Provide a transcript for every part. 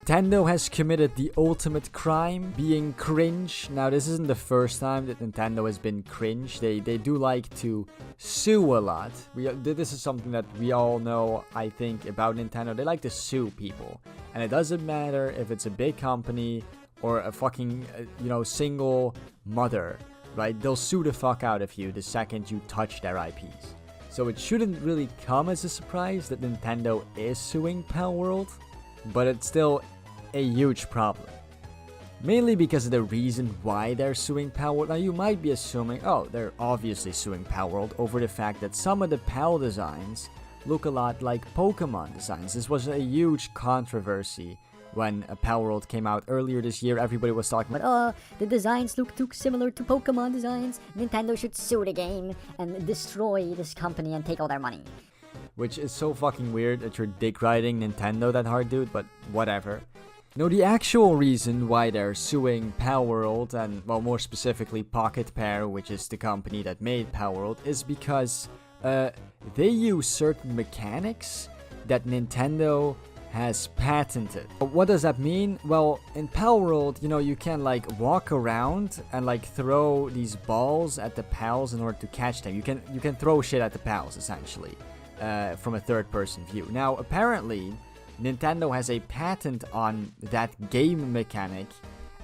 Nintendo has committed the ultimate crime, being cringe. Now, this isn't the first time that Nintendo has been cringe. They do like to sue a lot. This is something that we all know, I think, about Nintendo. They like to sue people. And it doesn't matter if it's a big company or a fucking, single mother, right? They'll sue the fuck out of you the second you touch their IPs. So it shouldn't really come as a surprise that Nintendo is suing Palworld, but it's still a huge problem. Mainly because of the reason why they're suing Palworld. Now you might be assuming, oh, they're obviously suing Palworld over the fact that some of the PAL designs look a lot like Pokemon designs. This was a huge controversy when Palworld came out earlier this year. Everybody was talking about, the designs look too similar to Pokemon designs. Nintendo should sue the game and destroy this company and take all their money. Which is so fucking weird that you're dick riding Nintendo that hard, dude, but whatever. No, the actual reason why they're suing Palworld, and well, more specifically Pocket Pair, which is the company that made Palworld, is because they use certain mechanics that Nintendo has patented. What does that mean? Well, in Palworld, you can like walk around and like throw these balls at the pals in order to catch them. You can throw shit at the pals essentially, from a third-person view. Now, apparently, Nintendo has a patent on that game mechanic,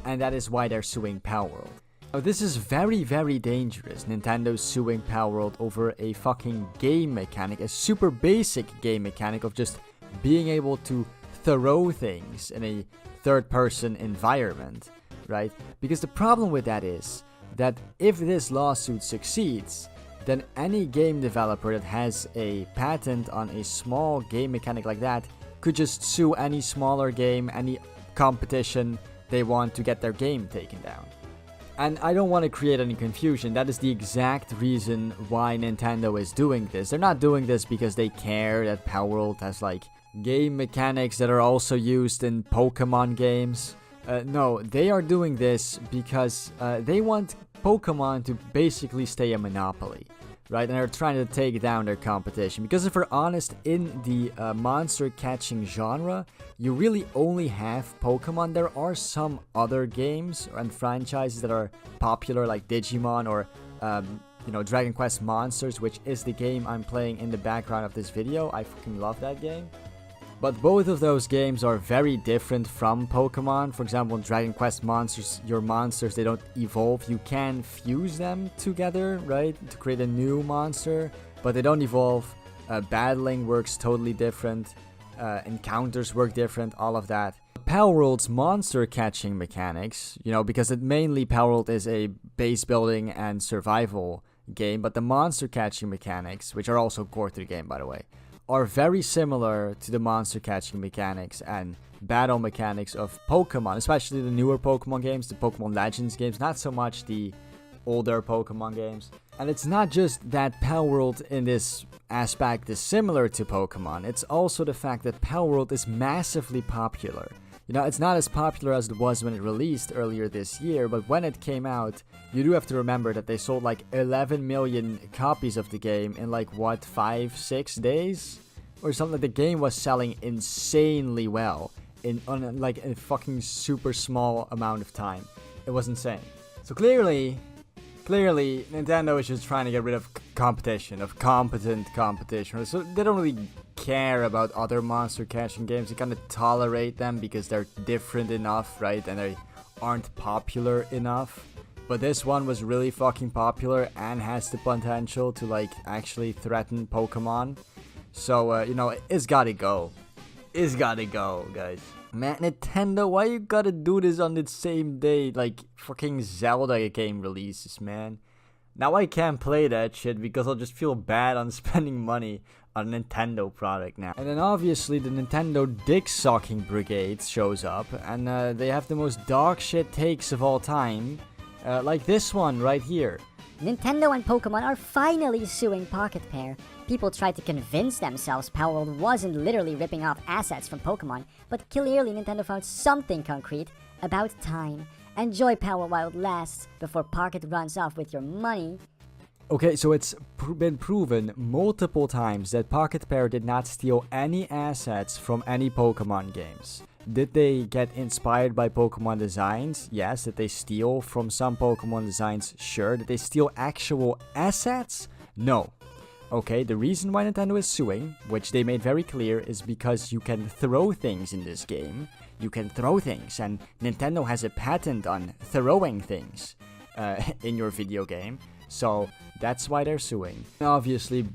and that is why they're suing Palworld. Now, this is very, very dangerous. Nintendo's suing Palworld over a fucking game mechanic, a super basic game mechanic of just being able to throw things in a third-person environment, right? Because the problem with that is that if this lawsuit succeeds, then any game developer that has a patent on a small game mechanic like that could just sue any smaller game, any competition they want to get their game taken down. And I don't want to create any confusion. That is the exact reason why Nintendo is doing this. They're not doing this because they care that Palworld has like game mechanics that are also used in Pokemon games. No, they are doing this because they want Pokemon to basically stay a monopoly, right? And they're trying to take down their competition. Because if we're honest, in the monster catching genre, you really only have Pokemon. There are some other games and franchises that are popular, like Digimon or Dragon Quest Monsters, which is the game I'm playing in the background of this video. I fucking love that game. But both of those games are very different from Pokemon. For example, in Dragon Quest Monsters, your monsters, they don't evolve. You can fuse them together, right, to create a new monster, but they don't evolve. Battling works totally different. Encounters work different, all of that. Palworld's monster catching mechanics, because Palworld is a base building and survival game, but the monster catching mechanics, which are also core to the game, by the way, are very similar to the monster catching mechanics and battle mechanics of Pokemon, especially the newer Pokemon games, the Pokemon Legends games, not so much the older Pokemon games. And it's not just that Palworld in this aspect is similar to Pokemon, it's also the fact that Palworld is massively popular. It's not as popular as it was when it released earlier this year, but when it came out, you do have to remember that they sold like 11 million copies of the game in 5-6 days? Or something. The game was selling insanely well on a fucking super small amount of time. It was insane. So clearly, Nintendo is just trying to get rid of competition, of competent competition. So they don't really care about other monster catching games. They kind of tolerate them because they're different enough, right? And they aren't popular enough. But this one was really fucking popular and has the potential to actually threaten Pokemon. So, it's gotta go. It's gotta go, guys. Man, Nintendo, why you gotta do this on the same day fucking Zelda game releases, man? Now I can't play that shit because I'll just feel bad on spending money on a Nintendo product now. And then obviously the Nintendo dick-sucking brigade shows up, and they have the most dog shit takes of all time, like this one right here. Nintendo and Pokemon are finally suing Pocket Pair. People tried to convince themselves Palworld wasn't literally ripping off assets from Pokemon, but clearly Nintendo found something concrete. About time. Enjoy Palworld while it lasts, before Pocket runs off with your money. Okay, so it's been proven multiple times that Pocket Pair did not steal any assets from any Pokemon games. Did they get inspired by Pokemon designs? Yes. Did they steal from some Pokemon designs? Sure. Did they steal actual assets? No. Okay, the reason why Nintendo is suing, which they made very clear, is because you can throw things in this game. You can throw things, and Nintendo has a patent on throwing things in your video game. So that's why they're suing. Obviously,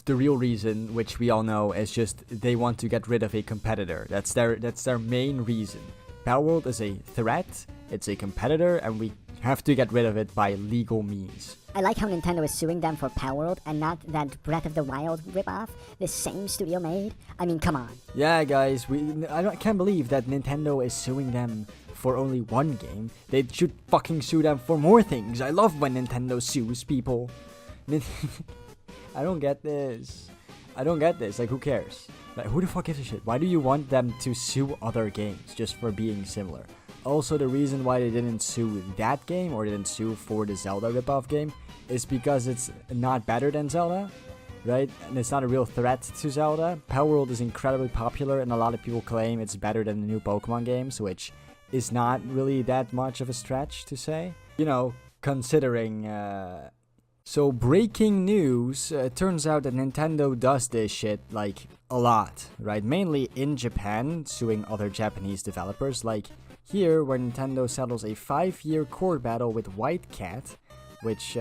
the real reason, which we all know, is just they want to get rid of a competitor. That's their main reason. Palworld is a threat, it's a competitor, and we have to get rid of it by legal means. I like how Nintendo is suing them for Palworld and not that Breath of the Wild ripoff the same studio made. I mean, come on. Yeah, guys, I can't believe that Nintendo is suing them for only one game. They should fucking sue them for more things. I love when Nintendo sues people. I don't get this. Like, who cares? Like, who the fuck gives a shit? Why do you want them to sue other games just for being similar? Also, the reason why they didn't sue that game, or didn't sue for the Zelda ripoff game, is because it's not better than Zelda, right? And it's not a real threat to Zelda. Palworld is incredibly popular, and a lot of people claim it's better than the new Pokemon games, which is not really that much of a stretch to say. You know, considering... So, breaking news, turns out that Nintendo does this shit, like, a lot, right? Mainly in Japan, suing other Japanese developers, like here, where Nintendo settles a 5-year court battle with White Cat, which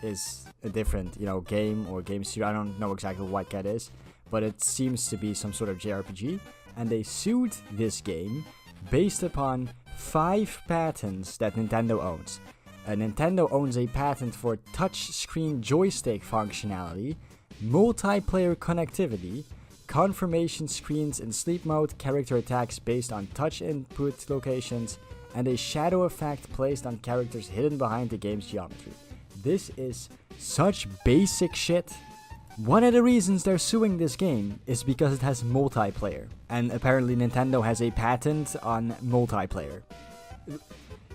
is a different, game or game series. I don't know exactly what White Cat is, but it seems to be some sort of JRPG, and they sued this game based upon 5 patents that Nintendo owns. Nintendo owns a patent for touchscreen joystick functionality, multiplayer connectivity, confirmation screens in sleep mode, character attacks based on touch input locations, and a shadow effect placed on characters hidden behind the game's geometry. This is such basic shit. One of the reasons they're suing this game is because it has multiplayer, and apparently Nintendo has a patent on multiplayer.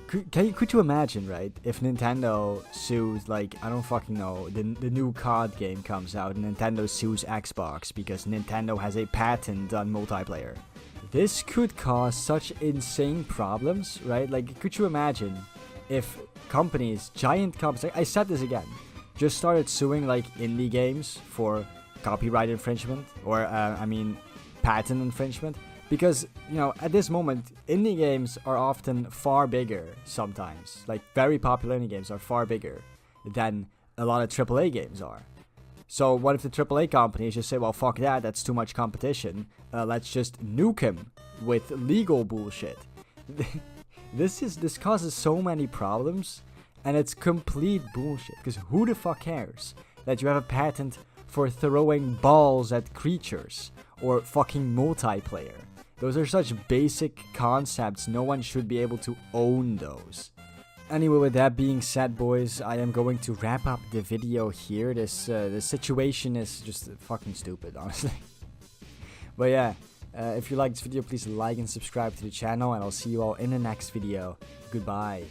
Could you imagine, right, if Nintendo sues, like, I don't fucking know, the new COD game comes out and Nintendo sues Xbox because Nintendo has a patent on multiplayer? This could cause such insane problems, right? Like, could you imagine if companies, giant companies, I said this again, just started suing, like, indie games for copyright infringement, or, patent infringement? Because, at this moment, indie games are often far bigger sometimes. Like, very popular indie games are far bigger than a lot of AAA games are. So what if the AAA companies just say, well, fuck that, that's too much competition. Let's just nuke him with legal bullshit. This causes so many problems, and it's complete bullshit. Because who the fuck cares that you have a patent for throwing balls at creatures or fucking multiplayer? Those are such basic concepts, no one should be able to own those. Anyway, with that being said, boys, I am going to wrap up the video here. This situation is just fucking stupid, honestly. But yeah, if you like this video, please like and subscribe to the channel, and I'll see you all in the next video. Goodbye.